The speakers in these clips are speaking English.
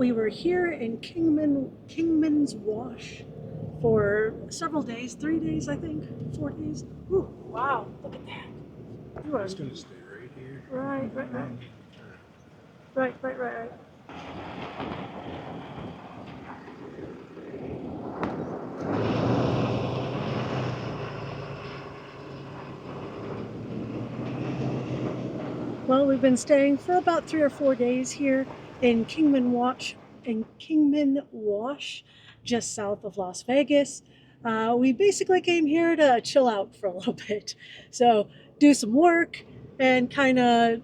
We were here in Kingman's Wash for several days, 3 days, I think, 4 days. Ooh, wow, look at that. You are It's going to stay right here. right. Right. Well, we've been staying for about 3 or 4 days here in Kingman Wash, just south of Las Vegas. We basically came here to chill out for a little bit. So do some work and kind of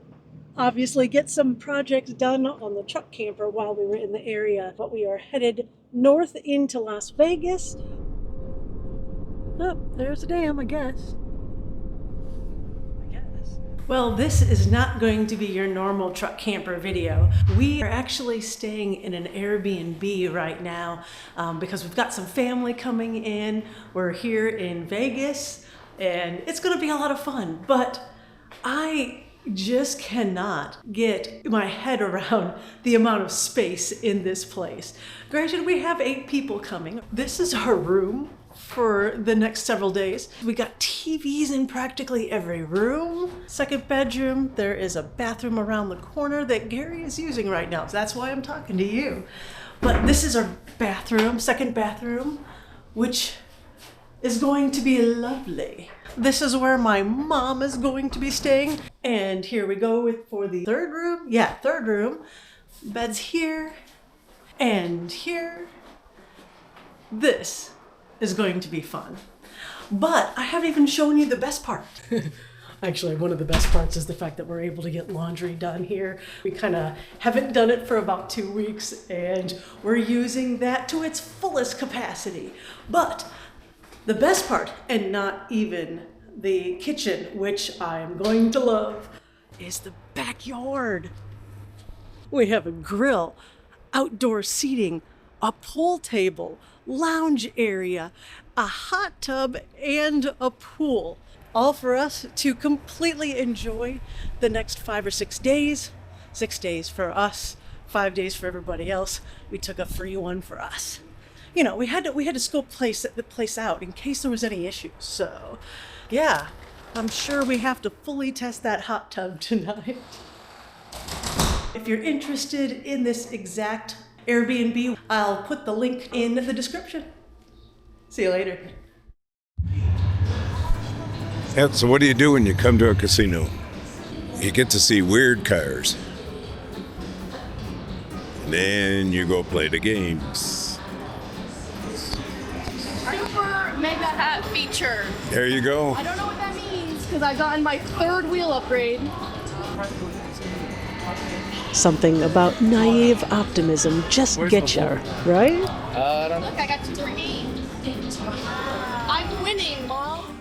obviously get some projects done on the truck camper while we were in the area. But we are headed north into Las Vegas. Oh, there's a dam, I guess. Well, this is not going to be your normal truck camper video. We are actually staying in an Airbnb right now because we've got some family coming in. We're here in Vegas and it's gonna be a lot of fun, but I just cannot get my head around the amount of space in this place. Granted, we have 8 people coming. This is our room for the next several days. We got TVs in practically every room. Second bedroom, there is a bathroom around the corner that Gary is using right now. So that's why I'm talking to you. But this is our bathroom, second bathroom, which is going to be lovely. This is where my mom is going to be staying. And here we go for the third room. Yeah, third room. Beds here and here. This is going to be fun. But I haven't even shown you the best part. Actually, one of the best parts is the fact that we're able to get laundry done here. We kind of haven't done it for about 2 weeks and we're using that to its fullest capacity. But the best part, and not even the kitchen, which I'm going to love, is the backyard. We have a grill, outdoor seating, a pool table, lounge area, a hot tub, and a pool. All for us to completely enjoy the next 5 or 6 days. 6 days for us, 5 days for everybody else. We took a free one for us. You know, we had to scope the place out in case there was any issues. So, yeah, I'm sure we have to fully test that hot tub tonight. If you're interested in this exact Airbnb, I'll put the link in the description. See you later. Yeah, so what do you do when you come to a casino? You get to see weird cars. And then you go play the games. Super mega hat feature. There you go. I don't know what that means because I've gotten my 3rd wheel upgrade. Something about naive optimism just gets you, right? Look, I got 3. I'm winning, Mom.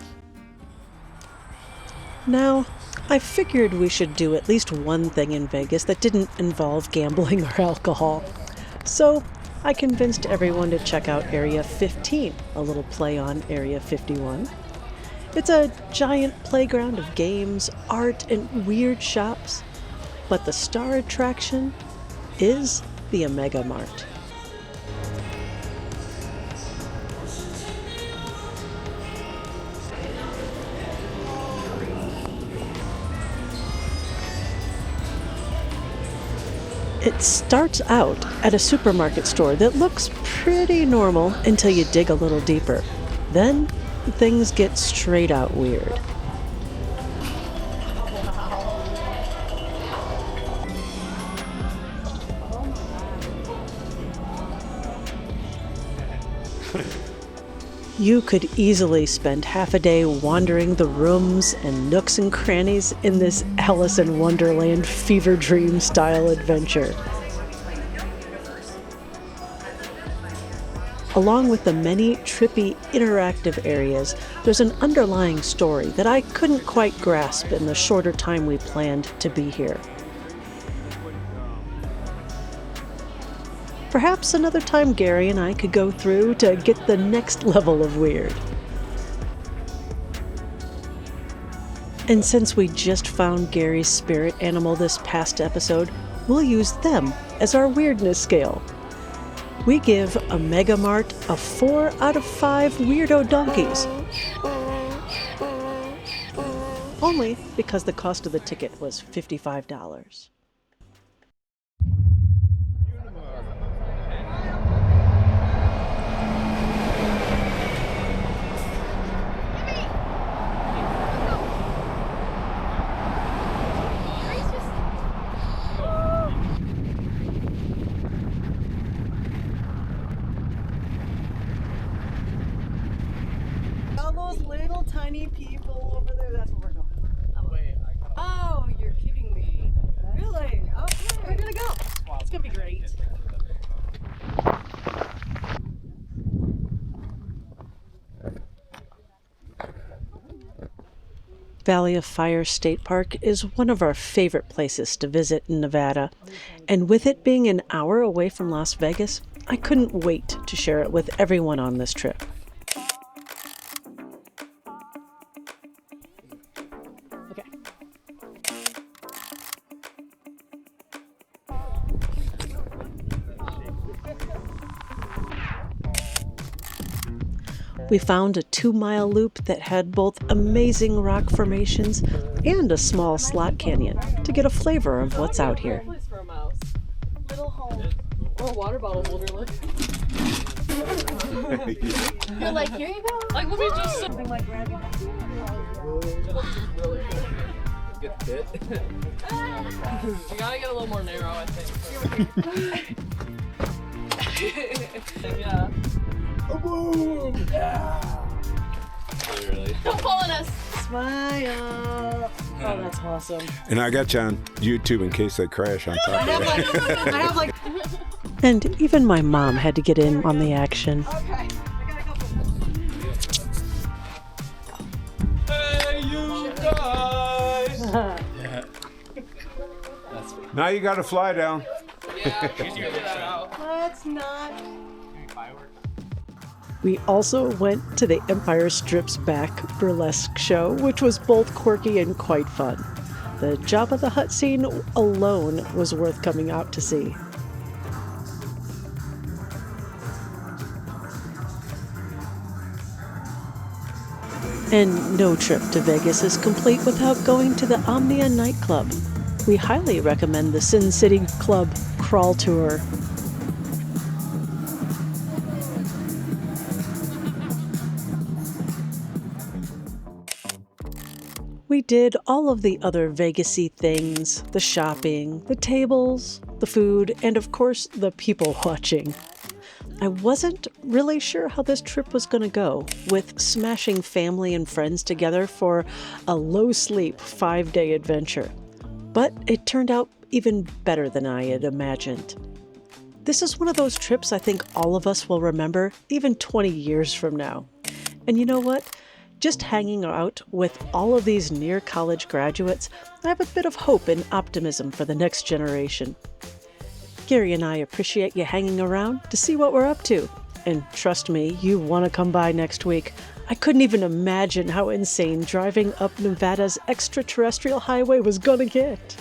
Now, I figured we should do at least one thing in Vegas that didn't involve gambling or alcohol. So I convinced everyone to check out Area 15, a little play on Area 51. It's a giant playground of games, art, and weird shops. But the star attraction is the Omega Mart. It starts out at a supermarket store that looks pretty normal until you dig a little deeper. Then things get straight out weird. You could easily spend half a day wandering the rooms and nooks and crannies in this Alice in Wonderland fever dream style adventure. Along with the many trippy interactive areas, there's an underlying story that I couldn't quite grasp in the shorter time we planned to be here. Perhaps another time Gary and I could go through to get the next level of weird. And since we just found Gary's spirit animal this past episode, we'll use them as our weirdness scale. We give a Mega Mart a 4 out of 5 weirdo donkeys. Only because the cost of the ticket was $55. All those little tiny people over there, that's where we're going. Oh, you're kidding me. Really? Okay. We're gonna go. It's gonna be great. Valley of Fire State Park is one of our favorite places to visit in Nevada. And with it being an hour away from Las Vegas, I couldn't wait to share it with everyone on this trip. Okay. We found a 2-mile loop that had both amazing rock formations and a small slot canyon to get a flavor of what's out here. Place for a mouse. Little home. Or a water bottle holder, look. You're like, here you go. Like, let me just... Something like grabbing Get fit. You gotta get a little more narrow, I think. Yeah. Boom! Yeah! Literally. Don't fall on us. Smile! Oh, that's awesome. And I got you on YouTube in case I crash on top of it. And even my mom had to get in on the action. Okay. Hey, you guys! Now you got to fly down. Yeah, figure that out. Let's not. We also went to the Empire Strip's Back burlesque show, which was both quirky and quite fun. The Jabba the Hutt scene alone was worth coming out to see. And no trip to Vegas is complete without going to the Omnia nightclub. We highly recommend the Sin City Club crawl tour. We did all of the other Vegas-y things, the shopping, the tables, the food, and of course, the people watching. I wasn't really sure how this trip was going to go, with smashing family and friends together for a low-sleep 5-day adventure. But it turned out even better than I had imagined. This is one of those trips I think all of us will remember even 20 years from now. And you know what? Just hanging out with all of these near-college graduates, I have a bit of hope and optimism for the next generation. Gary and I appreciate you hanging around to see what we're up to. And trust me, you want to come by next week. I couldn't even imagine how insane driving up Nevada's extraterrestrial highway was gonna get.